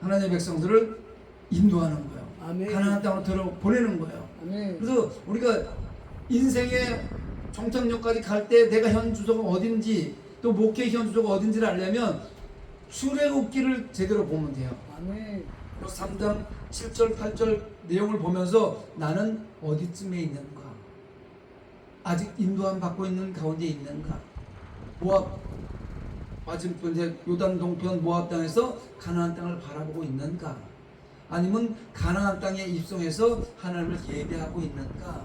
하나님의 백성들을 인도하는 거예요. 아멘. 가나안 땅으로 들어 보내는 거예요. 아멘. 그래서 우리가 인생의 정착역까지 갈 때 내가 현 주소가 어딘지 또 목회 현 주소가 어딘지를 알려면 출애굽기를 제대로 보면 돼요. 아멘. 3장 7절 8절 내용을 보면서 나는 어디쯤에 있는가, 아직 인도함 받고 있는 가운데 있는가, 모압 맞은편 이제 요단 동편 모압 땅에서 가나안 땅을 바라보고 있는가, 아니면 가나안 땅에 입성해서 하나님을 예배하고 있는가,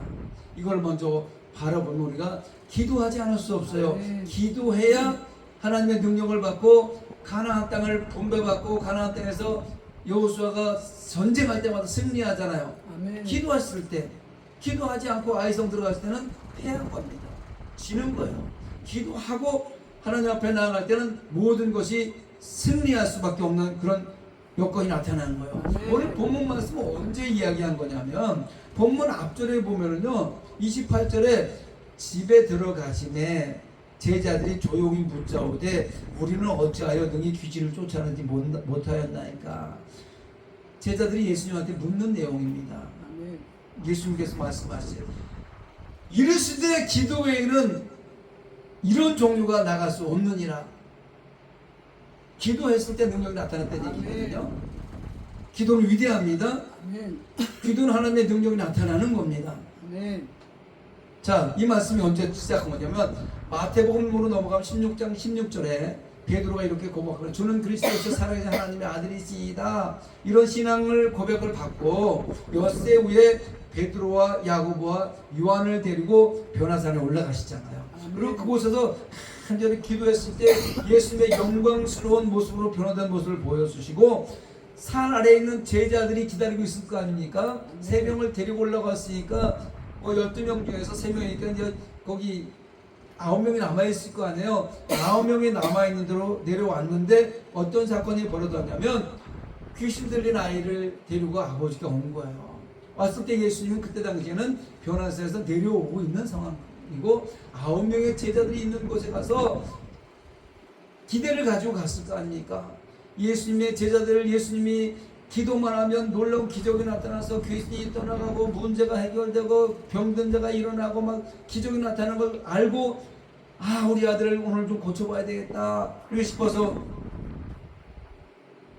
이걸 먼저 바라보면 우리가 기도하지 않을 수 없어요. 아멘. 기도해야 하나님의 능력을 받고 가나안 땅을 분배받고 가나안 땅에서 여호수아가 전쟁할 때마다 승리하잖아요. 아멘. 기도했을 때, 기도하지 않고 아이성 들어갔을 때는 패한 겁니다. 지는 거예요. 기도하고 하나님 앞에 나아갈 때는 모든 것이 승리할 수밖에 없는 그런 여건이 나타나는 거예요. 아멘. 오늘 본문 말씀은 언제 이야기한 거냐면 본문 앞절에 보면은요 28절에 집에 들어가심에 제자들이 조용히 묻자오되 우리는 어찌하여 능히 귀신을 쫓아내지 못하였나이까. 제자들이 예수님한테 묻는 내용입니다. 아멘. 예수님께서 말씀하시죠. 이르시되 기도 외에는 이런 종류가 나갈 수 없느니라. 기도했을 때 능력이 나타났다는 얘기거든요. 기도는 위대합니다. 아멘. 기도는 하나님의 능력이 나타나는 겁니다. 아멘. 자, 이 말씀이 언제 시작한 거냐면 마태복음으로 넘어가면 16장 16절에 베드로가 이렇게 고백하고 주는 그리스도께서 살아계신 하나님의 아들이시다. 이런 신앙을 고백을 받고 엿새 후에 베드로와 야고보와 요한을 데리고 변화산에 올라가시잖아요. 그리고 그곳에서 간절히 기도했을 때 예수님의 영광스러운 모습으로 변화된 모습을 보여주시고 산 아래에 있는 제자들이 기다리고 있을 거 아닙니까? 3명을 데리고 올라갔으니까 12명 중에서 3명이니까 이제 거기 9명이 남아있을 거 아니에요. 9명이 남아있는 대로 내려왔는데 어떤 사건이 벌어졌냐면 귀신 들린 아이를 데리고 아버지가 온 거예요. 왔을 때 예수님은 그때 당시에는 변화산에서 내려오고 있는 상황이고 9명의 제자들이 있는 곳에 가서 기대를 가지고 갔을 거 아닙니까? 예수님의 제자들을 예수님이 기도만 하면 놀라운 기적이 나타나서 귀신이 떠나가고 문제가 해결되고 병든 자가 일어나고 막 기적이 나타나는 걸 알고 아 우리 아들을 오늘 좀 고쳐봐야 되겠다 이러고 싶어서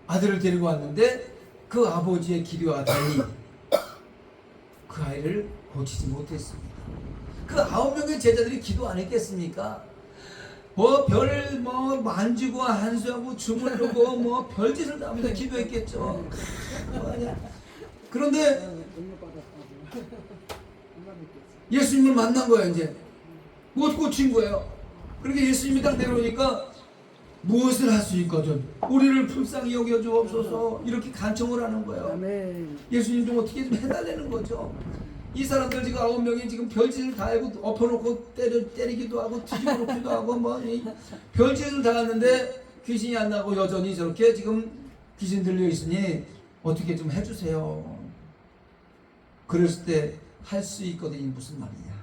아들을 데리고 왔는데 그 아버지의 기도와 달리 그 아이를 고치지 못했습니다. 그 9명의 제자들이 기도 안 했겠습니까? 별 만지고 한수하고 주물르고 별짓을 다 하면서 기도했겠죠. 그런데 예수님을 만난 거예요. 이제 못 고친 거예요. 그렇게 예수님이 딱 내려오니까 무엇을 할 수 있거든 우리를 불쌍히 여겨주옵소서 이렇게 간청을 하는 거예요. 아멘. 예수님 좀 어떻게 좀 해달라는 거죠. 이 사람들 지금 9명이 지금 별짓을 다 하고 엎어놓고 때리기도 하고 뒤집어 놓기도 하고 별짓을 다 하는데 귀신이 안 나고 여전히 저렇게 지금 귀신 들려 있으니 어떻게 좀 해주세요. 그랬을 때 할 수 있거든요. 무슨 말이냐.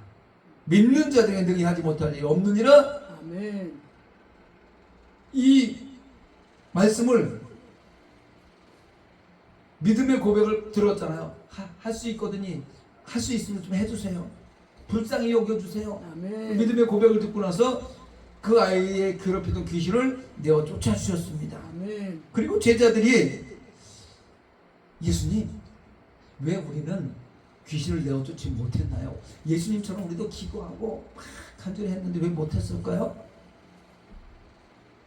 믿는 자들에게 능히 하지 못할 일이 없느니라. 아멘. 이 말씀을 믿음의 고백을 들었잖아요. 할 수 있거든요. 할 수 있으면 좀 해주세요. 불쌍히 여겨주세요. 아멘. 믿음의 고백을 듣고 나서 그 아이의 괴롭히던 귀신을 내어 쫓아주셨습니다. 아멘. 그리고 제자들이 예수님 왜 우리는 귀신을 내어 쫓지 못했나요? 예수님처럼 우리도 기도하고 막 간절히 했는데 왜 못했을까요?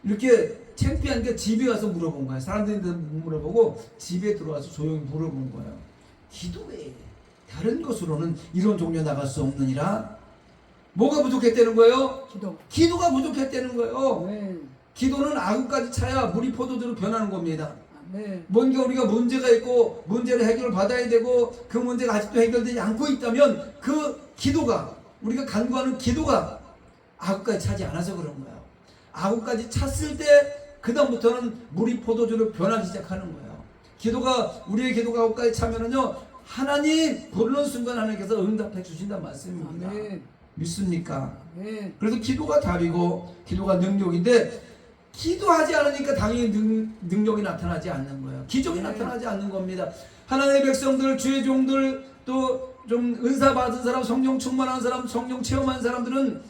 이렇게 창피한 게 집에 와서 물어본 거예요. 사람들한테 물어보고 집에 들어와서 조용히 물어본 거예요. 기도 외에 다른 것으로는 이런 종류 나갈 수 없느니라. 뭐가 부족했다는 거예요? 기도가 부족했다는 거예요. 아멘. 기도는 아구까지 차야 물이 포도주로 변하는 겁니다. 아멘. 뭔가 우리가 문제가 있고 문제를 해결을 받아야 되고 그 문제가 아직도 해결되지 않고 있다면 그 기도가 우리가 간구하는 기도가 아구까지 차지 않아서 그런 거예요. 아구까지 찼을 때 그 다음부터는 물이 포도주로 변하기 시작하는 거예요. 기도가 우리의 기도가 아구까지 차면은요 하나님 부르는 순간 하나님께서 응답해 주신다는 말씀입니다. 아멘. 믿습니까? 아멘. 그래서 기도가 답이고 기도가 능력인데 기도하지 않으니까 당연히 능력이 나타나지 않는 거예요. 기적이 나타나지 않는 겁니다. 하나님의 백성들, 주의 종들, 또 좀 은사 받은 사람, 성령 충만한 사람, 성령 체험한 사람들은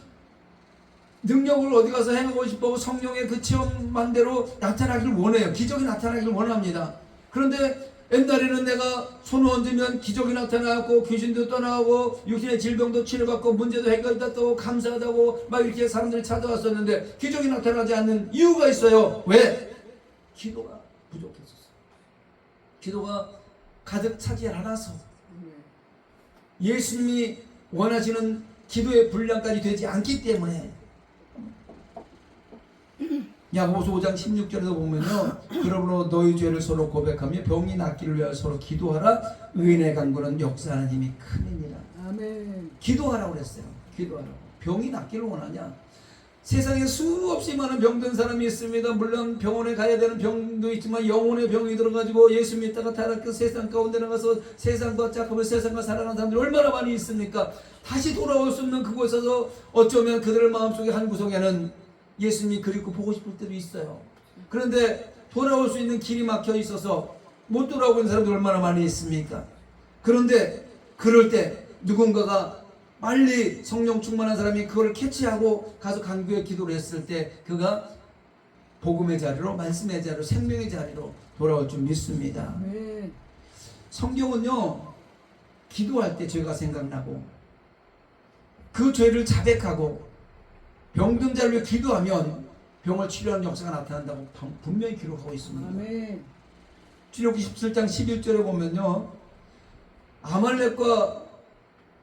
능력을 어디 가서 행하고 싶어 성령의 그 체험만 대로 나타나기를 원해요. 기적이 나타나기를 원합니다. 그런데 옛날에는 내가 손을 얹으면 기적이 나타나고 귀신도 떠나고 육신의 질병도 치료받고 문제도 해결됐다고 감사하다고 막 이렇게 사람들이 찾아왔었는데 기적이 나타나지 않는 이유가 있어요. 왜? 기도가 부족했었어요. 기도가 가득 차지 않아서 예수님이 원하시는 기도의 분량까지 되지 않기 때문에. 야고보서 5장 16절에도 보면요, 그러므로 너희 죄를 서로 고백하며 병이 낫기를 위하여 서로 기도하라. 의인의 간구는 역사하는 힘이 크니라. 아멘. 기도하라고 그랬어요. 기도하라고. 병이 낫기를 원하냐? 세상에 수없이 많은 병든 사람이 있습니다. 물론 병원에 가야 되는 병도 있지만 영혼의 병이 들어가지고 예수 믿다가 타락해서 세상 가운데 나가서 세상과 짝하며 세상과 살아가는 사람들이 얼마나 많이 있습니까? 다시 돌아올 수 없는 그곳에서 어쩌면 그들의 마음속에 한 구석에는 예수님이 그립고 보고 싶을 때도 있어요. 그런데 돌아올 수 있는 길이 막혀 있어서 못 돌아오고 있는 사람들이 얼마나 많이 있습니까? 그런데 그럴 때 누군가가 빨리 성령 충만한 사람이 그걸 캐치하고 가서 간구에 기도를 했을 때 그가 복음의 자리로, 말씀의 자리로, 생명의 자리로 돌아올 줄 믿습니다. 아멘. 성경은요, 기도할 때 죄가 생각나고 그 죄를 자백하고 병든 자를 위해 기도하면 병을 치료하는 역사가 나타난다고 분명히 기록하고 있습니다. 아멘. 출애굽기 17장 11절에 보면요, 아말렉과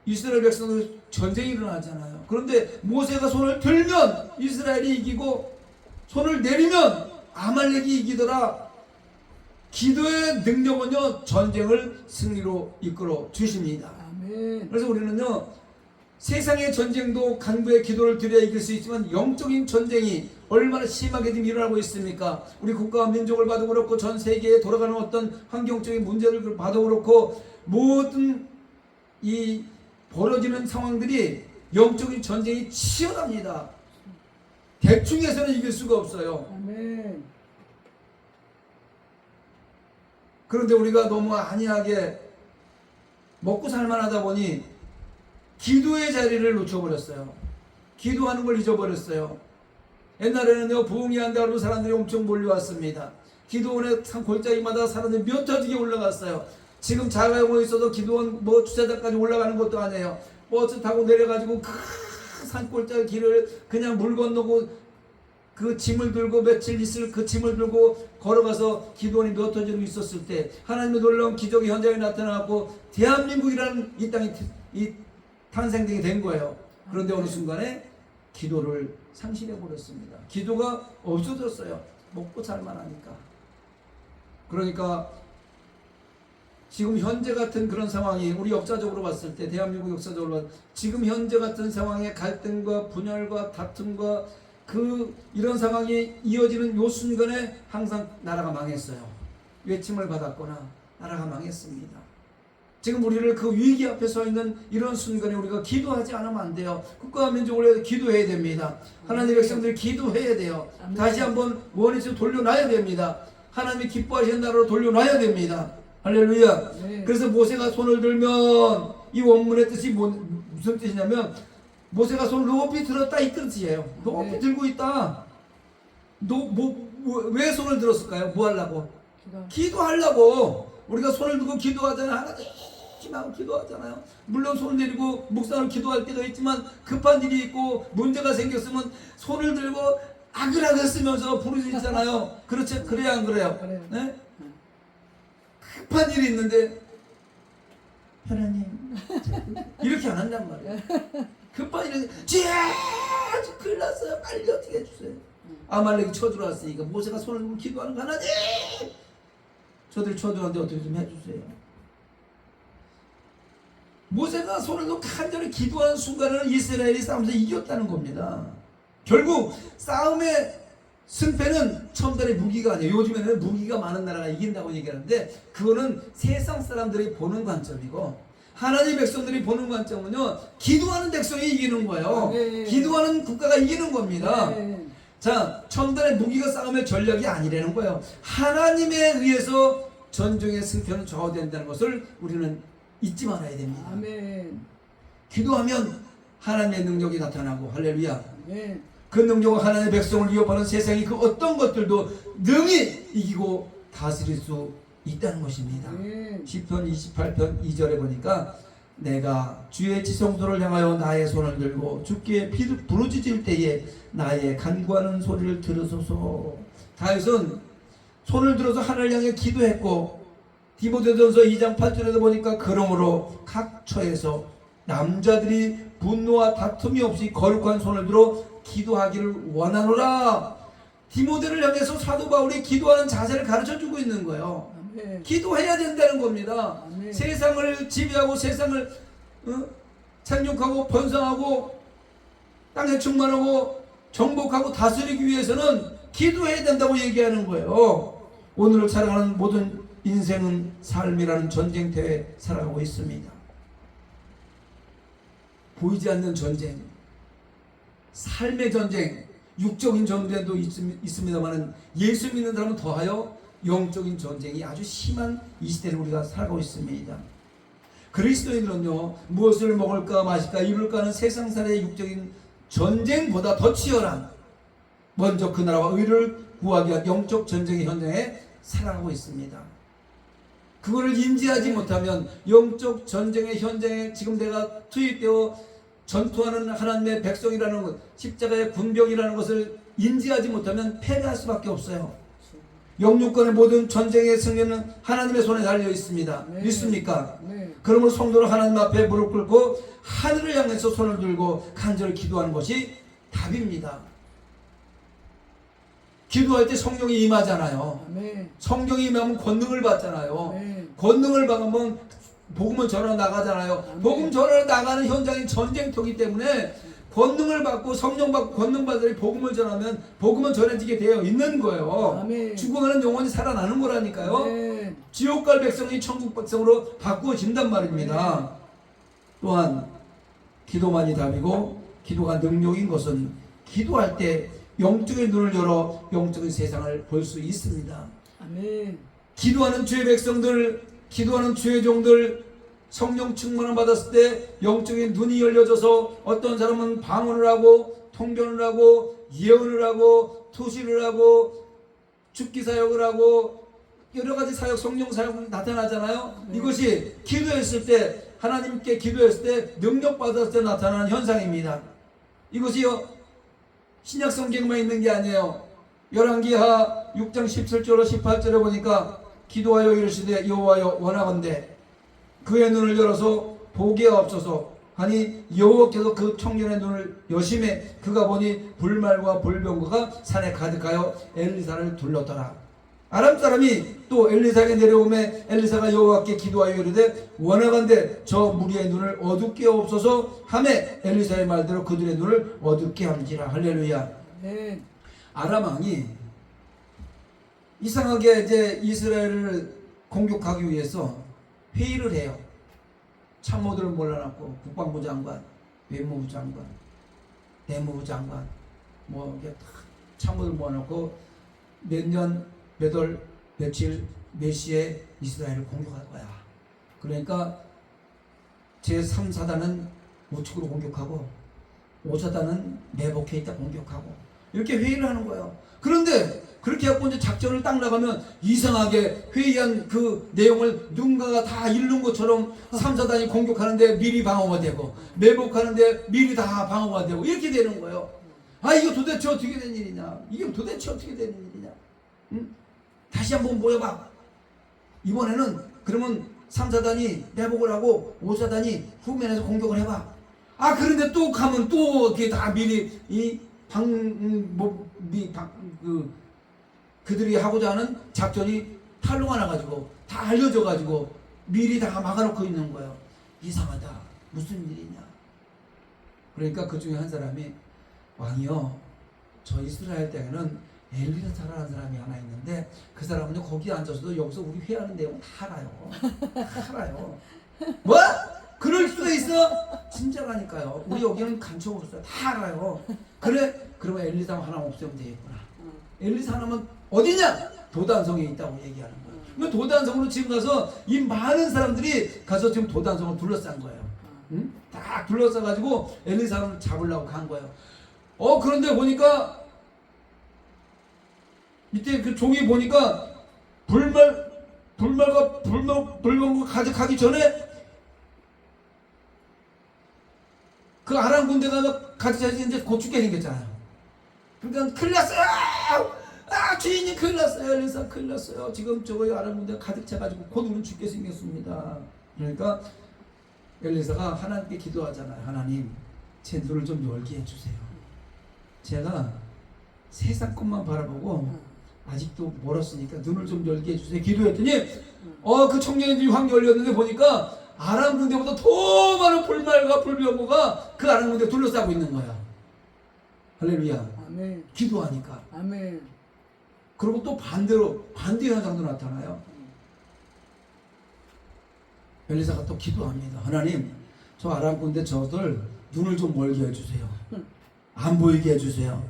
이스라엘 백성들 전쟁이 일어나잖아요. 그런데 모세가 손을 들면 이스라엘이 이기고 손을 내리면 아말렉이 이기더라. 기도의 능력은요, 전쟁을 승리로 이끌어 주십니다. 아멘. 그래서 우리는요, 세상의 전쟁도 간구의 기도를 드려야 이길 수 있지만 영적인 전쟁이 얼마나 심하게 지금 일어나고 있습니까? 우리 국가와 민족을 봐도 그렇고 전 세계에 돌아가는 어떤 환경적인 문제를 봐도 그렇고 모든 이 벌어지는 상황들이 영적인 전쟁이 치열합니다. 대충해서는 이길 수가 없어요. 아멘. 그런데 우리가 너무 안이하게 먹고 살만하다 보니 기도의 자리를 놓쳐버렸어요. 기도하는 걸 잊어버렸어요. 옛날에는요, 부흥이 한다고 사람들이 엄청 몰려왔습니다. 기도원의 골짜기마다 사람들이 몇 터지게 올라갔어요. 지금 자가용으로 있어도 기도원 뭐 주차장까지 올라가는 것도 아니에요. 버스 타고 내려가지고 큰 산골짜기 길을 그냥 물 건너고 그 짐을 들고 며칠 있을 그 짐을 들고 걸어가서 기도원이 몇 터지고 있었을 때 하나님의 놀라운 기적의 현장에 나타나고 대한민국이라는 이 땅이 탄생되게 된 거예요. 그런데 어느 순간에 기도를 상실해 버렸습니다. 기도가 없어졌어요. 먹고 살만하니까. 그러니까 지금 현재 같은 그런 상황이 우리 역사적으로 봤을 때, 대한민국 역사적으로 봤을 때 지금 현재 같은 상황의 갈등과 분열과 다툼과 이런 상황이 이어지는 요 순간에 항상 나라가 망했어요. 외침을 받았거나 나라가 망했습니다. 지금 우리를 그 위기 앞에 서 있는 이런 순간에 우리가 기도하지 않으면 안 돼요. 국가와 민족을 위해서 기도해야 됩니다. 하나님의 백성들이 기도해야 돼요. 다시 한번 원위치로 돌려놔야 됩니다. 하나님이 기뻐하시는 나라로 돌려놔야 됩니다. 할렐루야. 네. 그래서 모세가 손을 들면 이 원문의 뜻이 무슨 뜻이냐면 모세가 손을 높이 들었다 이 뜻이에요. 높이 들고 있다. 왜 손을 들었을까요? 뭐 하려고? 기도하려고. 우리가 손을 들고 기도하잖아요. 하나님 하고 기도하잖아요. 물론 손을 내리고 묵상을 기도할 때가 있지만 급한 일이 있고 문제가 생겼으면 손을 들고 아글아글 쓰면서 부르짖잖아요. 그렇지? 그래야 안 그래요? 네? 급한 일이 있는데 하나님 이렇게 안 한단 말이에요. 급한 일이 큰일 났어요. 빨리 어떻게 해주세요. 아말렉이 쳐들어왔으니까 모세가 손을 들고 기도하는 거 하나님 저들 쳐들어왔는데 어떻게 좀 해주세요. 모세가 손을 들고 간절히 기도하는 순간에는 이스라엘이 싸움에서 이겼다는 겁니다. 결국 싸움의 승패는 처음달에 무기가 아니에요. 요즘에는 무기가 많은 나라가 이긴다고 얘기하는데 그거는 세상 사람들이 보는 관점이고 하나님의 백성들이 보는 관점은요, 기도하는 백성이 이기는 거예요. 네. 기도하는 국가가 이기는 겁니다. 네. 자, 첨단의 무기가 싸움의 전략이 아니라는 거예요. 하나님에 의해서 전쟁의 승패는 좌우된다는 것을 우리는 잊지 말아야 됩니다. 아멘. 기도하면 하나님의 능력이 나타나고, 할렐루야. 아멘. 그 능력은 하나님의 백성을 위협하는 세상이 그 어떤 것들도 능히 이기고 다스릴 수 있다는 것입니다. 아멘. 시편 28편 2절에 보니까 내가 주의 지성소를 향하여 나의 손을 들고 주께 부르짖을 때에 나의 간구하는 소리를 들으소서. 다윗은 손을 들어서 하늘을 향해 기도했고, 디모데전서 2장 8절에도 보니까 그러므로 각 처에서 남자들이 분노와 다툼이 없이 거룩한 손을 들어 기도하기를 원하노라. 디모데를 향해서 사도 바울이 기도하는 자세를 가르쳐주고 있는 거예요. 아멘. 기도해야 된다는 겁니다. 아멘. 세상을 지배하고 세상을 생육하고 번성하고 땅에 충만하고 정복하고 다스리기 위해서는 기도해야 된다고 얘기하는 거예요. 오늘을 살아가는 모든 인생은 삶이라는 전쟁터에 살아가고 있습니다. 보이지 않는 전쟁, 삶의 전쟁, 육적인 전쟁도 있습니다만 예수 믿는 사람은 더하여 영적인 전쟁이 아주 심한 이 시대를 우리가 살아가고 있습니다. 그리스도인들은요, 무엇을 먹을까 마실까 입을까 하는 세상살이의 육적인 전쟁보다 더 치열한, 먼저 그 나라와 의를 구하기 위한 영적 전쟁의 현장에 살아가고 있습니다. 그거를 인지하지 못하면 영적 전쟁의 현장에 지금 내가 투입되어 전투하는 하나님의 백성이라는 것, 십자가의 군병이라는 것을 인지하지 못하면 패배할 수밖에 없어요. 영육권의 모든 전쟁의 승리는 하나님의 손에 달려 있습니다. 네. 믿습니까? 네. 그러므로 성도는 하나님 앞에 무릎 꿇고 하늘을 향해서 손을 들고 간절히 기도하는 것이 답입니다. 기도할 때 성령이 임하잖아요. 아멘. 성령이 임하면 권능을 받잖아요. 아멘. 권능을 받으면 복음을 전하 나가잖아요. 아멘. 복음 전하 나가는 현장이 전쟁터이기 때문에 권능을 받고 성령 받고 권능 받으니 복음을 전하면 복음은 전해지게 되어 있는 거예요. 아멘. 죽어가는 영혼이 살아나는 거라니까요. 아멘. 지옥 갈 백성이 천국 백성으로 바꾸어진단 말입니다. 또한 기도만이 답이고 기도가 능력인 것은 기도할 때 영적인 눈을 열어 영적인 세상을 볼 수 있습니다. 아멘. 기도하는 주의 백성들, 기도하는 주의 종들, 성령 충만을 받았을 때 영적인 눈이 열려져서 어떤 사람은 방언을 하고 통변을 하고 예언을 하고 투시를 하고 죽기 사역을 하고 여러 가지 사역, 성령 사역이 나타나잖아요. 네. 이것이 기도했을 때, 하나님께 기도했을 때 능력 받았을 때 나타나는 현상입니다. 이것이요 신약 성경만 있는 게 아니에요. 열왕기하 6장 17절로 18절에 보니까 기도하여 이르시되 여호와여 원하건대 그의 눈을 열어서 보게 없소서 하니 여호와께서 그 청년의 눈을 여심해 그가 보니 불말과 불병거가 산에 가득하여 엘리사를 둘렀더라. 아람 사람이 또 엘리사에게 내려오매 엘리사가 여호와께 기도하여 이르되 원하건대 저 무리의 눈을 어둡게 없소서 하매 엘리사의 말대로 그들의 눈을 어둡게 함지라. 할렐루야. 아멘. 아람 왕이 이상하게 이제 이스라엘을 공격하기 위해서 회의를 해요. 참모들을 몰라놨고 국방부 장관, 외무부 장관, 내무부 장관 뭐 이게 다 참모들 모아놓고 몇 년, 몇 월, 며칠, 몇 시에 이스라엘을 공격할 거야. 그러니까 제3사단은 우측으로 공격하고 5사단은 내복해 있다 공격하고 이렇게 회의를 하는 거예요. 그런데 그렇게 해갖고 이제 작전을 딱 나가면 이상하게 회의한 그 내용을 누군가가 다 읽는 것처럼 3사단이 공격하는데 미리 방어가 되고 매복하는데 미리 다 방어가 되고 이렇게 되는 거예요. 아, 이거 도대체 어떻게 된 일이냐? 이게 도대체 어떻게 된 일이냐? 응? 다시 한번 모여봐. 이번에는 그러면 3사단이 매복을 하고 5사단이 후면에서 공격을 해봐. 아, 그런데 또 가면 또 이렇게 다 미리 그들이 하고자 하는 작전이 탈로가 나가지고 다 알려져가지고 미리 다 막아놓고 있는 거예요. 이상하다. 무슨 일이냐? 그러니까 그 중에 한 사람이 왕이요, 저 이스라엘 땅에는 엘리사라는 사람이 하나 있는데 그 사람은 거기 앉아서도 여기서 우리 회의하는 내용 다 알아요. 다 알아요. 뭐? 그럴 수도 있어. 진짜라니까요. 우리 여기는 간첩 없어요. 다 알아요. 그래? 그러면 엘리사 하나 없애면 되겠구나. 엘리사 하나만 어디냐? 도단성에 있다고 얘기하는 거예요. 그러면 도단성으로 지금 가서 이 많은 사람들이 가서 지금 도단성을 둘러싼 거예요. 응? 딱 둘러싸가지고 엘리사를 잡으려고 간 거예요. 그런데 보니까 이때 그 종이 보니까 불말과 불멍과 가져가기 전에 그 아람 군대가 가져가서 이제 곧 죽게 생겼잖아요. 그러니까 큰일 났어요. 주인님 큰일 났어요. 엘리사 큰일 났어요. 지금 저거 아람 군대가 가득 차가지고 곧 우리는 죽게 생겼습니다. 그러니까 엘리사가 하나님께 기도하잖아요. 하나님, 제 눈을 좀 열게 해주세요. 제가 세상 것만 바라보고 아직도 멀었으니까 눈을 좀 열게 해주세요. 기도했더니 그 청년들이 확 열렸는데 보니까 아람 군대보다 더 많은 불말과 불병거가 그 아람 군대 둘러싸고 있는 거야. 할렐루야. 아멘. 기도하니까. 아멘. 그리고 또 반대로 반대 현상도 나타나요. 엘리사가 또 기도합니다. 하나님, 저 아람 군대 저들 눈을 좀 멀게 해주세요. 안 보이게 해주세요.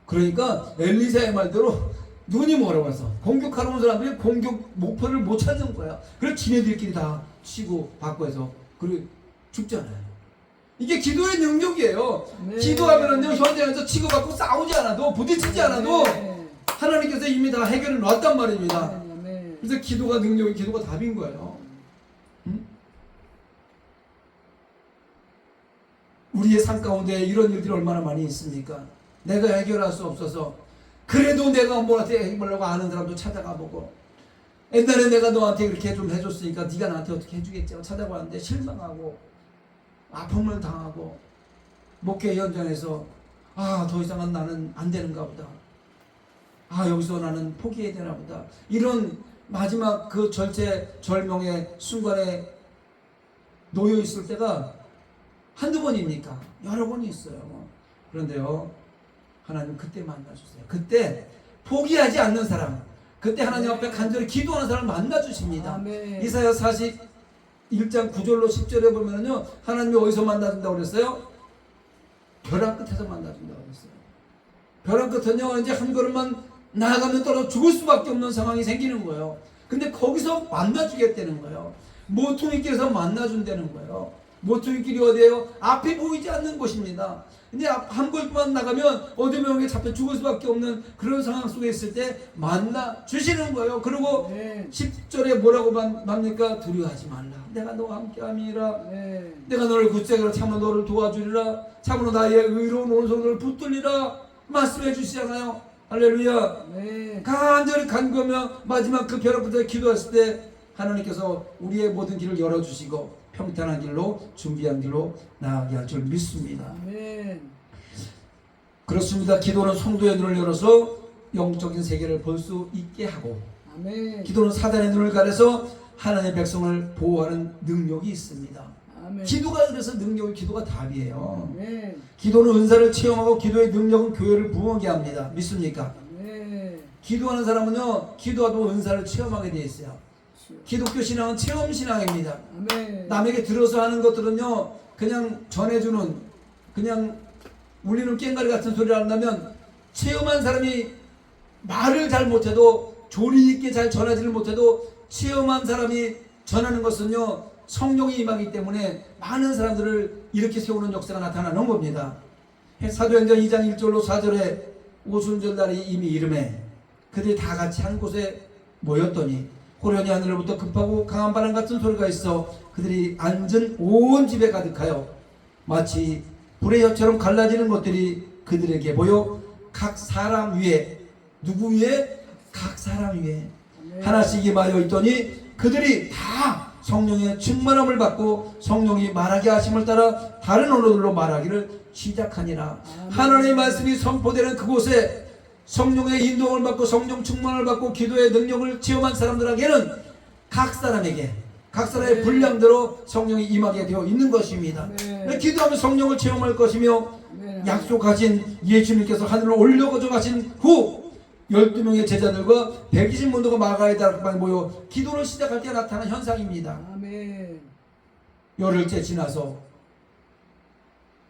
그러니까 엘리사의 말대로 눈이 멀어가서 공격하러 온 사람들이 공격 목표를 못 찾는 거야. 그래서 지네들끼리 다 치고 받고 해서 그리고 죽잖아요. 이게 기도의 능력이에요. 네. 기도하면은요, 현장에서 치고받고 싸우지 않아도 부딪히지 않아도 네. 하나님께서 이미 다 해결을 놨단 말입니다. 네. 그래서 기도가 능력이, 기도가 답인 거예요. 응? 우리의 삶 가운데 이런 일들이 얼마나 많이 있습니까? 내가 해결할 수 없어서 그래도 내가 뭐한테 해보려고 아는 사람도 찾아가 보고, 옛날에 내가 너한테 이렇게 좀 해줬으니까 네가 나한테 어떻게 해주겠지 찾아봤는데 실망하고 아픔을 당하고 목회 현장에서 더 이상은 나는 안 되는가 보다. 여기서 나는 포기해야 되나 보다. 이런 마지막 그 절명의 순간에 놓여 있을 때가 한두 번입니까? 여러 번이 있어요. 그런데요, 하나님 그때 만나주세요. 그때 포기하지 않는 사람, 그때 하나님 앞에 간절히 기도하는 사람을 만나주십니다. 아멘. 이사야 41장 9절로 10절에 보면은요, 하나님이 어디서 만나준다고 그랬어요? 벼랑 끝에서 만나준다고 그랬어요. 벼랑 끝은요, 이제 한 걸음만 나아가면 떨어 죽을 수밖에 없는 상황이 생기는 거예요. 근데 거기서 만나주겠다는 거예요. 모퉁이길에서 만나준다는 거예요. 모퉁이길이 어디예요? 앞이 보이지 않는 곳입니다. 근데 한 걸음만 나가면 어둠에 잡혀 죽을 수밖에 없는 그런 상황 속에 있을 때 만나 주시는 거예요. 그리고 네. 10절에 뭐라고 합니까? 두려워하지 말라. 내가 너와 함께함이라. 네. 내가 너를 굳세게 참으로 너를 도와주리라. 참으로 나의 의로운 오른손을 붙들리라. 말씀해 주시잖아요. 할렐루야. 네. 간절히 간구하며 마지막 그 벼락부터 기도했을 때 하나님께서 우리의 모든 길을 열어주시고 평탄한 길로, 준비한 길로 나아가게 할 줄 믿습니다. 아멘. 그렇습니다. 기도는 성도의 눈을 열어서 영적인 세계를 볼 수 있게 하고, 아멘. 기도는 사단의 눈을 가려서 하나님의 백성을 보호하는 능력이 있습니다. 아멘. 기도가 그래서 능력이, 기도가 답이에요. 아멘. 기도는 은사를 체험하고 기도의 능력은 교회를 부흥하게 합니다. 믿습니까? 아멘. 기도하는 사람은요, 기도하도 은사를 체험하게 되어 있어요. 기독교 신앙은 체험 신앙입니다. 아멘. 남에게 들어서 하는 것들은요, 그냥 전해주는, 그냥 울리는 꽹과리 같은 소리를 한다면, 체험한 사람이 말을 잘 못해도, 조리 있게 잘 전하지를 못해도 체험한 사람이 전하는 것은요, 성령이 임하기 때문에 많은 사람들을 이렇게 세우는 역사가 나타나는 겁니다. 사도행전 2장 1절로 4절에 오순절날이 이미 이름에 그들이 다 같이 한 곳에 모였더니 호련히 하늘로부터 급하고 강한 바람 같은 소리가 있어 그들이 앉은 온 집에 가득하여 마치 불의 혀처럼 갈라지는 것들이 그들에게 보여 각 사람 위에, 누구 위에? 각 사람 위에 하나씩 임하여 있더니 그들이 다 성령의 충만함을 받고 성령이 말하게 하심을 따라 다른 언어들로 말하기를 시작하니라. 하나님의 말씀이 선포되는 그곳에 성령의 인도를 받고 성령 충만을 받고 기도의 능력을 체험한 사람들에게는 각 사람에게 각 사람의 분량대로 성령이 임하게 되어 있는 것입니다. 기도하면 성령을 체험할 것이며 약속하신 예수님께서 하늘로 올려가져 가신 후 12명의 제자들과 120문도가 마가의 다락방에 모여 기도를 시작할 때 나타난 현상입니다. 아멘. 열흘째 지나서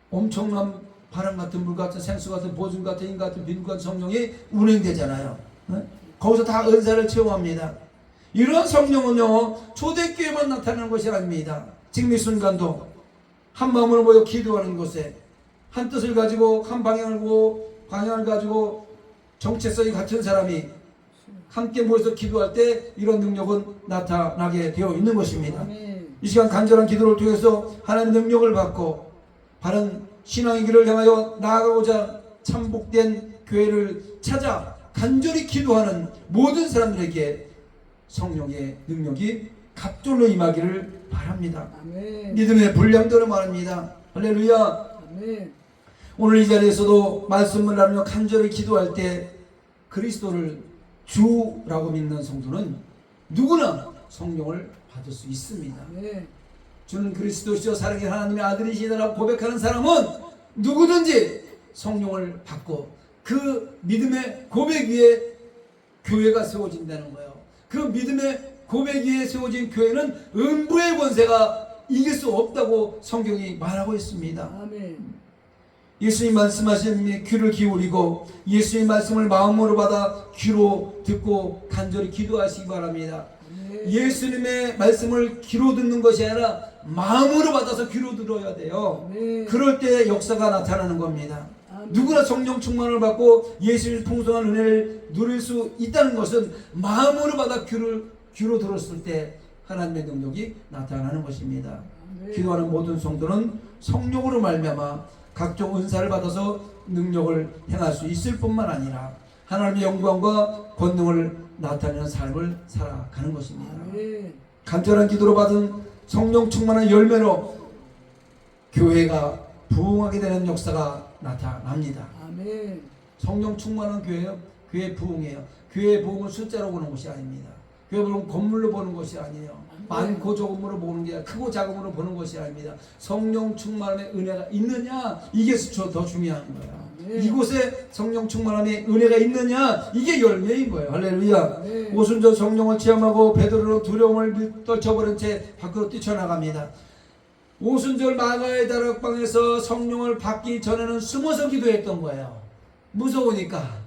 엄청난 바람 같은 물 같은 생수 같은 보증 같은 인 같은 빈 같은 성령이 운행되잖아요. 거기서 다 은사를 체험합니다. 이런 성령은요 초대교회만 나타나는 것이 아닙니다. 지금 이 순간도 한 마음으로 모여 기도하는 곳에 한 뜻을 가지고 한 방향을 가지고 정체성이 같은 사람이 함께 모여서 기도할 때 이런 능력은 나타나게 되어 있는 것입니다. 이 시간 간절한 기도를 통해서 하나님의 능력을 받고 바른 신앙의 길을 향하여 나아가고자 참복된 교회를 찾아 간절히 기도하는 모든 사람들에게 성령의 능력이 갑절로 임하기를 바랍니다. 아멘. 믿음의 분량대로 말합니다. 할렐루야. 아멘. 오늘 이 자리에서도 말씀을 나누며 간절히 기도할 때 그리스도를 주라고 믿는 성도는 누구나 성령을 받을 수 있습니다. 아멘. 주는 그리스도시요 사랑의 하나님의 아들이시다라고 고백하는 사람은 누구든지 성령을 받고 그 믿음의 고백 위에 교회가 세워진다는 거예요. 그 믿음의 고백 위에 세워진 교회는 음부의 권세가 이길 수 없다고 성경이 말하고 있습니다. 아멘. 예수님 말씀하신 귀를 기울이고 예수님 말씀을 마음으로 받아 귀로 듣고 간절히 기도하시기 바랍니다. 아멘. 예수님의 말씀을 귀로 듣는 것이 아니라 마음으로 받아서 귀로 들어야 돼요. 아멘. 그럴 때 역사가 나타나는 겁니다. 아멘. 누구나 성령 충만을 받고 예수의 풍성한 은혜를 누릴 수 있다는 것은 마음으로 받아 귀로 들었을 때 하나님의 능력이 나타나는 것입니다. 아멘. 기도하는 모든 성도는 성령으로 말미암아 각종 은사를 받아서 능력을 행할 수 있을 뿐만 아니라 하나님의 영광과 권능을 나타내는 삶을 살아가는 것입니다. 아멘. 간절한 기도로 받은 성령 충만한 열매로 교회가 부흥하게 되는 역사가 나타납니다. 아멘. 성령 충만한 교회요, 교회 부흥이에요. 교회 부흥은 숫자로 보는 것이 아닙니다. 교회 부흥은 건물로 보는 것이 아니에요. 많고 적음으로 보는 게 아니라 크고 작음으로 보는 것이 아닙니다. 성령 충만함의 은혜가 있느냐, 이게 더 중요한 거예요. 아멘. 이곳에 성령 충만함의 은혜가 있느냐, 이게 열매인 거예요. 할렐루야. 아멘. 오순절 성령을 체험하고 베드로는 두려움을 떨쳐버린 채 밖으로 뛰쳐나갑니다. 오순절 마가의 다락방에서 성령을 받기 전에는 숨어서 기도했던 거예요. 무서우니까,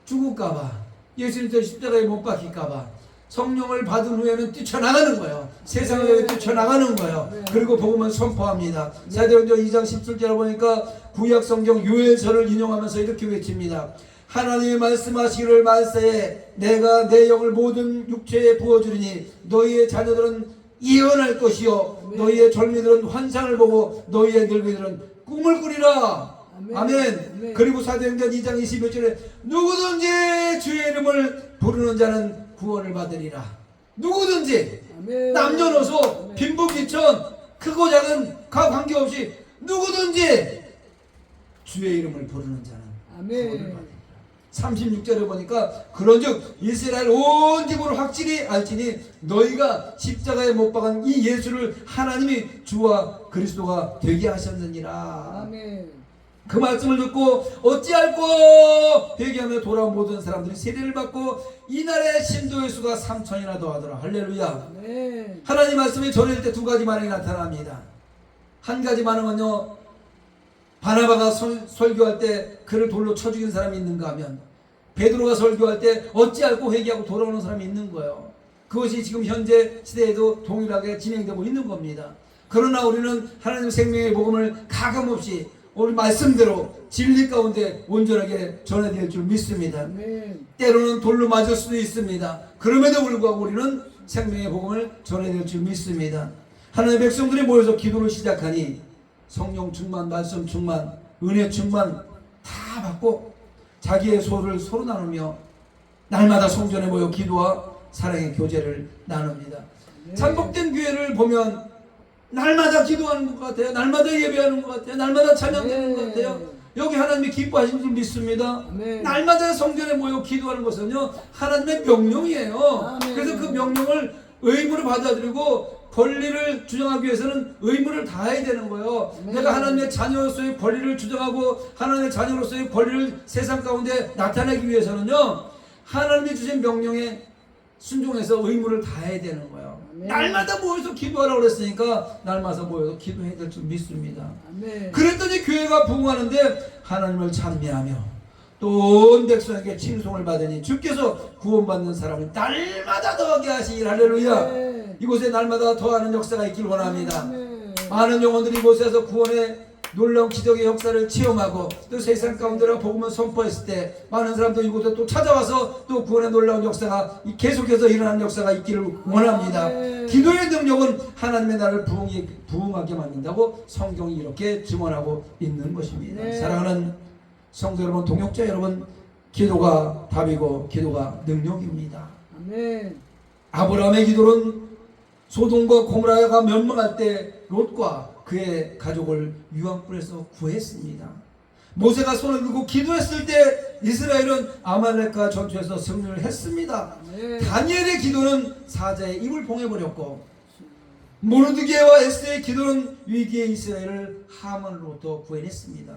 죽을까봐, 예수님께서 십자가에 못 박힐까봐. 성령을 받은 후에는 뛰쳐나가는 거예요. 세상을 뛰쳐나가는 거예요. 그리고 복음을 선포합니다. 사도행전 2장 17절에 보니까 구약 성경 요엘서를 인용하면서 이렇게 외칩니다. 하나님이 말씀하시기를 말세에 내가 내 영을 모든 육체에 부어주리니 너희의 자녀들은 예언할 것이요 너희의 젊이들은 환상을 보고 너희의 늙은이들은 꿈을 꾸리라. 아멘. 그리고 사도행전 2장 21절에 누구든지 주의 이름을 부르는 자는 구원을 받으리라. 누구든지 아멘. 남녀노소 빈부귀천 크고 작은 가 관계없이 누구든지 주의 이름을 부르는 자는 아멘. 구원을 받으리라. 36절에 보니까 그런즉 이스라엘 온 집으로 확실히 알지니 너희가 십자가에 못 박은 이 예수를 하나님이 주와 그리스도가 되게 하셨느니라. 아멘. 그 말씀을 듣고 어찌할꼬 회개하며 돌아온 모든 사람들이 세례를 받고 이날의 신도의 수가 3,000이나 더하더라. 할렐루야. 아멘. 하나님 말씀이 전해질 때 두 가지 반응이 나타납니다. 한 가지 반응은요, 바나바가 설교할 때 그를 돌로 쳐 죽인 사람이 있는가 하면 베드로가 설교할 때 어찌할꼬 회개하고 돌아오는 사람이 있는 거예요. 그것이 지금 현재 시대에도 동일하게 진행되고 있는 겁니다. 그러나 우리는 하나님의 생명의 복음을 가감없이 우리 말씀대로 진리 가운데 온전하게 전해드릴 줄 믿습니다. 아멘. 때로는 돌로 맞을 수도 있습니다. 그럼에도 불구하고 우리는 생명의 복음을 전해드릴 줄 믿습니다. 하나님의 백성들이 모여서 기도를 시작하니 성령 충만, 말씀 충만, 은혜 충만 다 받고 자기의 소를 서로 나누며 날마다 성전에 모여 기도와 사랑의 교제를 나눕니다. 참복된 교회를 보면 날마다 기도하는 것 같아요. 날마다 예배하는 것 같아요. 날마다 찬양되는 것 같아요. 여기 하나님이 기뻐하시는 줄 믿습니다. 아멘. 날마다 성전에 모여 기도하는 것은요 하나님의 명령이에요. 아멘. 그래서 그 명령을 의무로 받아들이고 권리를 주장하기 위해서는 의무를 다해야 되는 거예요. 아멘. 내가 하나님의 자녀로서의 권리를 주장하고 하나님의 자녀로서의 권리를 세상 가운데 나타내기 위해서는요 하나님이 주신 명령에 순종해서 의무를 다해야 되는 거예요. 아멘. 날마다 모여서 기도하라고 그랬으니까 날마다 모여서 기도해야 될 줄 믿습니다. 아멘. 그랬더니 교회가 부흥하는데 하나님을 찬미하며 또 온 백성에게 칭송을 받으니 주께서 구원받는 사람을 날마다 더하게 하시니 할렐루야. 아멘. 이곳에 날마다 더하는 역사가 있길 원합니다. 아멘. 많은 영혼들이 이곳에서 구원의 놀라운 기적의 역사를 체험하고 또 세상 가운데로 복음을 선포했을 때 많은 사람들이 이곳에 또 찾아와서 또 구원의 놀라운 역사가 계속해서 일어나는 역사가 있기를 원합니다. 아멘. 기도의 능력은 하나님의 나라를 부흥하게 만든다고 성경이 이렇게 증언하고 있는 것입니다. 네. 사랑하는 성도 여러분, 동역자 여러분, 기도가 답이고 기도가 능력입니다. 아멘. 아브라함의 기도는 소돔과 고모라가 멸망할 때 롯과 그의 가족을 유황불에서 구했습니다. 모세가 손을 들고 기도했을 때 이스라엘은 아말렉과 전투에서 승리를 했습니다. 아멘. 다니엘의 기도는 사자의 입을 봉해버렸고 모르드게와 에스더의 기도는 위기의 이스라엘을 하만으로부터 구해냈습니다.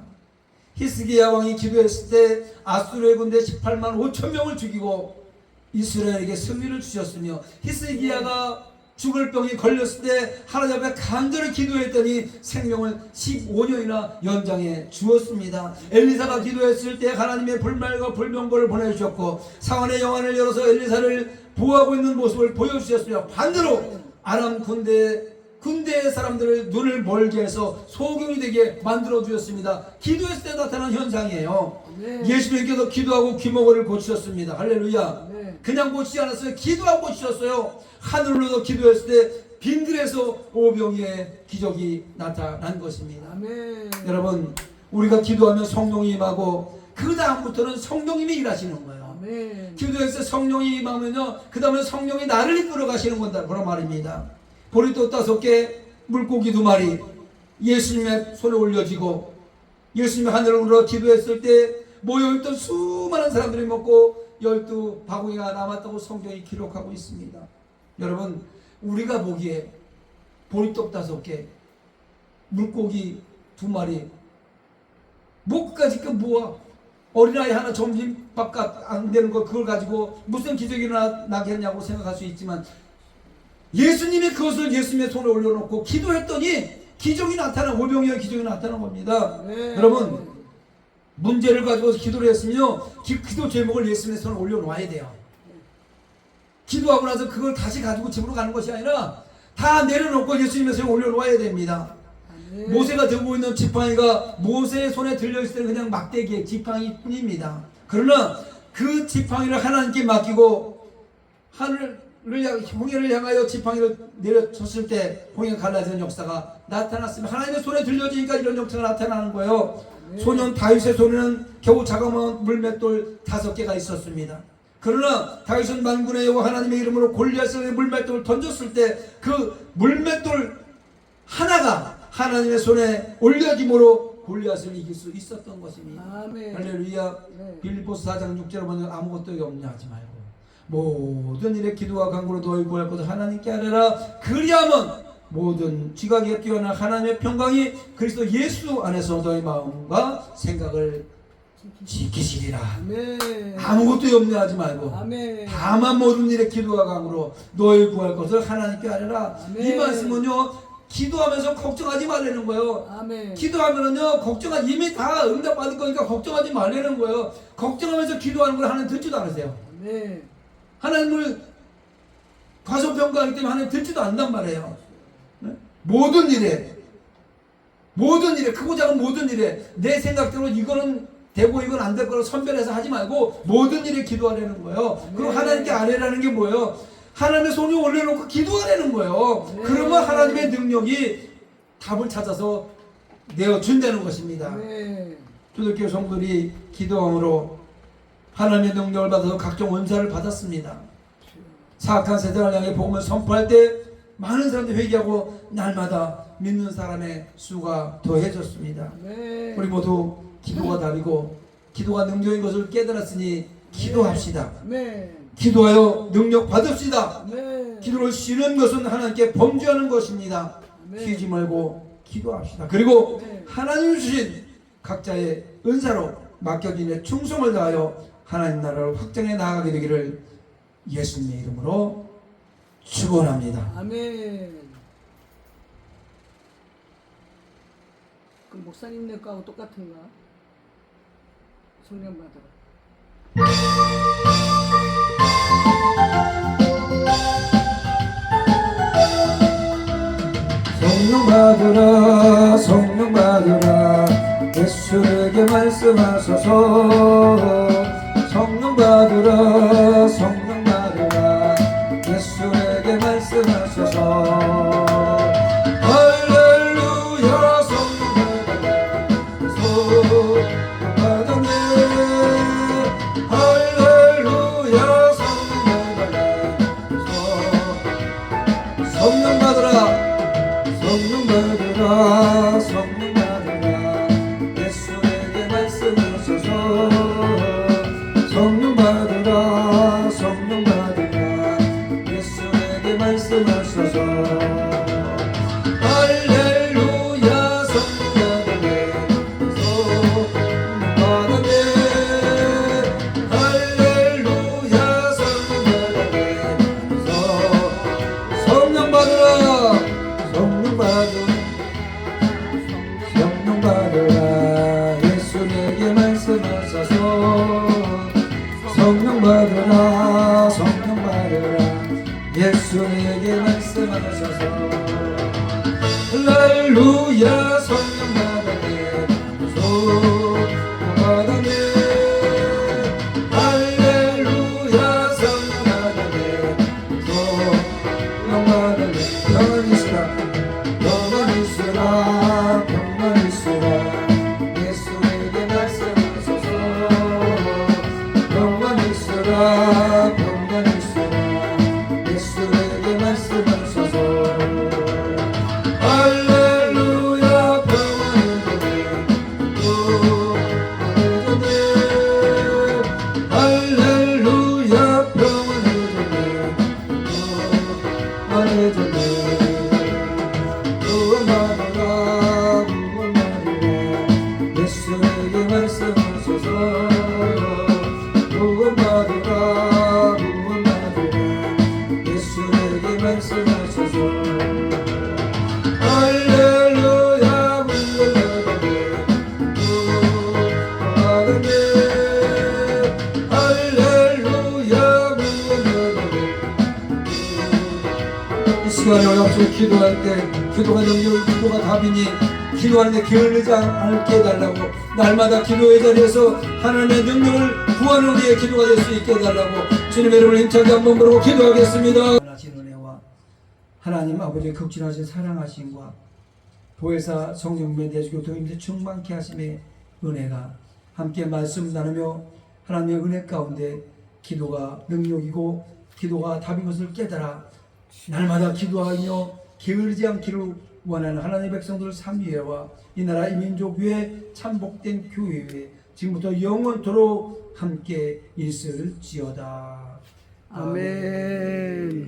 히스기야 왕이 기도했을 때 아수르의 군대 18만 5천 명을 죽이고 이스라엘에게 승리를 주셨으며 히스기야가 죽을 병이 걸렸을 때 하나님 앞에 간절히 기도했더니 생명을 15년이나 연장해 주었습니다. 엘리사가 기도했을 때 하나님의 불말과 불병거를 보내주셨고 사원의 영안을 열어서 엘리사를 보호하고 있는 모습을 보여주셨으며 반대로 아람 군대의 사람들을 눈을 멀게 해서 소경이 되게 만들어 주셨습니다. 기도했을 때 나타난 현상이에요. 네. 예수님께서 기도하고 귀머거리를 고치셨습니다. 할렐루야. 네. 그냥 고치지 않았어요. 기도하고 고치셨어요. 하늘로도 기도했을 때 빈들에서 오병이의 기적이 나타난 것입니다. 아멘. 여러분, 우리가 기도하면 성령이 임하고 그 다음부터는 성령님이 일하시는 거예요. 아멘. 기도에서 성령이 임하면요, 그 다음에 성령이 나를 이끌어 가시는 건다, 그런 말입니다. 보리떡 5개, 물고기 2마리, 예수님의 손에 올려지고 예수님이 하늘로 기도했을 때 모여있던 수많은 사람들이 먹고 12바구니가 남았다고 성경이 기록하고 있습니다. 여러분, 우리가 보기에 보리떡 5개, 물고기 2마리, 목까지 그 모아 어린아이 하나 점심밥값 안 되는 거 그걸 가지고 무슨 기적이 나겠냐고 생각할 수 있지만 예수님이 그것을 예수님의 손에 올려놓고 기도했더니 기적이 나타난, 오병이어 기적이 나타난 겁니다. 네. 여러분, 문제를 가지고 기도를 했으면요, 기도 제목을 예수님의 손에 올려놓아야 돼요. 기도하고 나서 그걸 다시 가지고 집으로 가는 것이 아니라 다 내려놓고 예수님의 손에 올려놓아야 됩니다. 네. 모세가 들고 있는 지팡이가 모세의 손에 들려있을 때는 그냥 막대기의 지팡이 뿐입니다. 그러나 그 지팡이를 하나님께 맡기고 홍해를 향하여 지팡이를 내려쳤을 때 홍해가 갈라지는 역사가 나타났습니다. 하나님의 손에 들려지니까 이런 역사가 나타나는 거예요. 네. 소년 다윗의 손에는 겨우 자그마한 물맷돌 5개가 있었습니다. 그러나 다윗은 만군의 여호와 하나님의 이름으로 골리앗에게 물맷돌을 던졌을 때 그 물맷돌 하나가 하나님의 손에 올려짐으로 골리앗을 이길 수 있었던 것입니다. 아멘. 할렐루야. 네. 빌립보서 4장 6절에 보면 아무것도 없냐 하지 말고 모든 일에 기도와 간구로 너희 구할 것을 하나님께 하려라. 그리하면 모든 지각에 뛰어난 하나님의 평강이 그리스도 예수 안에서 너희 마음과 생각을 지키시리라. 아멘. 아무것도 염려 하지 말고 아멘. 다만 모든 일에 기도와 간구로 너희 구할 것을 하나님께 하려라. 아멘. 이 말씀은요, 기도하면서 걱정하지 말라는 거예요. 아멘. 기도하면은요, 이미 다 응답받을 거니까 걱정하지 말라는 거예요. 걱정하면서 기도하는 걸 하나님 듣지도 않으세요. 네. 하나님을 과소평가하기 때문에 하나님 듣지도 않는단 말이에요. 네? 모든 일에 크고 작은 모든 일에 내 생각대로 이거는 되고 이건 안 될 거로 선별해서 하지 말고 모든 일에 기도하라는 거예요. 네. 그리고 하나님께 아뢰라는 게 뭐예요? 하나님의 손이 올려놓고 기도하라는 거예요. 네. 그러면 하나님의 능력이 답을 찾아서 내어준다는 것입니다. 네. 초대교회 성도들이 기도함으로 하나님의 능력을 받아서 각종 은사를 받았습니다. 사악한 세상을 향해 복음을 선포할 때 많은 사람들이 회개하고 날마다 믿는 사람의 수가 더해졌습니다. 네. 우리 모두 기도가 답이고 기도가 능력인 것을 깨달았으니 기도합시다. 네. 기도하여 능력 받읍시다. 네. 기도를 쉬는 것은 하나님께 범죄하는 것입니다. 네. 쉬지 말고 기도합시다. 그리고 네. 하나님 주신 각자의 은사로 맡겨진 일에 충성을 다하여 하나님 나라를 확장해 나아가게 되기를 예수님의 이름으로 축원합니다. 아멘. 그 목사님네 거하고 똑같은가? 성령 받으라. 성령 받으라 성령 받으라 예수에게 말씀하소서 성령 받으라 성령 받으라 예수에게 말씀하소서 할렐루야 성령 받으라 할렐루야 성령 받으라 성령 받으라 성령 받으라 예수에게 말씀하소서 성령 받으라 성령 받으라 예수에게 말씀하소서 할렐루야 성령 받으네 할렐루야 성령 받으라 성령 받으라 성령 받으라 예수에게 말씀하소서 성령 받으라 성령 받으라 예수에게 말씀하소서 할렐루야 성령 받으네 성령 받으네 할렐루야 성령 받으네 성령 받으네 평안히 있으라 평안히 있으라 평안히 있으라 예수에게 말씀하소서 평안히 있으라 평안히 있으라 예수에게 말씀하소서 할렐루야 평안히 주네 할렐루야 평안히 주네 구원받으라 구원받으라 예수에게 말씀하소서 구원받으라 구원받으라 예수에게 말씀하소서 할렐루야 구원받으네 구원받으네 할렐루야 구원받으네 이 시간에 어렵게 기도할 때 기도가 능력, 기도가 답이니 기도하는데 게을르지 않게 해달라고 날마다 기도의 자리에서 하나님의 능력을 구하는 우리의 기도가 될 수 있게 해달라고 주님의 이름을 힘차게 한번 부르고 기도하겠습니다. 하나님 은혜와 하나님 아버지의 극진하신 사랑하심과 보혜사 성령님의 내주교 도임새 충만케 하심의 은혜가 함께 말씀 나누며 하나님의 은혜 가운데 기도가 능력이고 기도가 답인 것을 깨달아 날마다 기도하며 게으르지 않기를 원하는 하나님의 백성들 삼위회와 이 나라 이 민족 위에 참복된 교회 위에 지금부터 영원토록 함께 있을지어다. 아멘.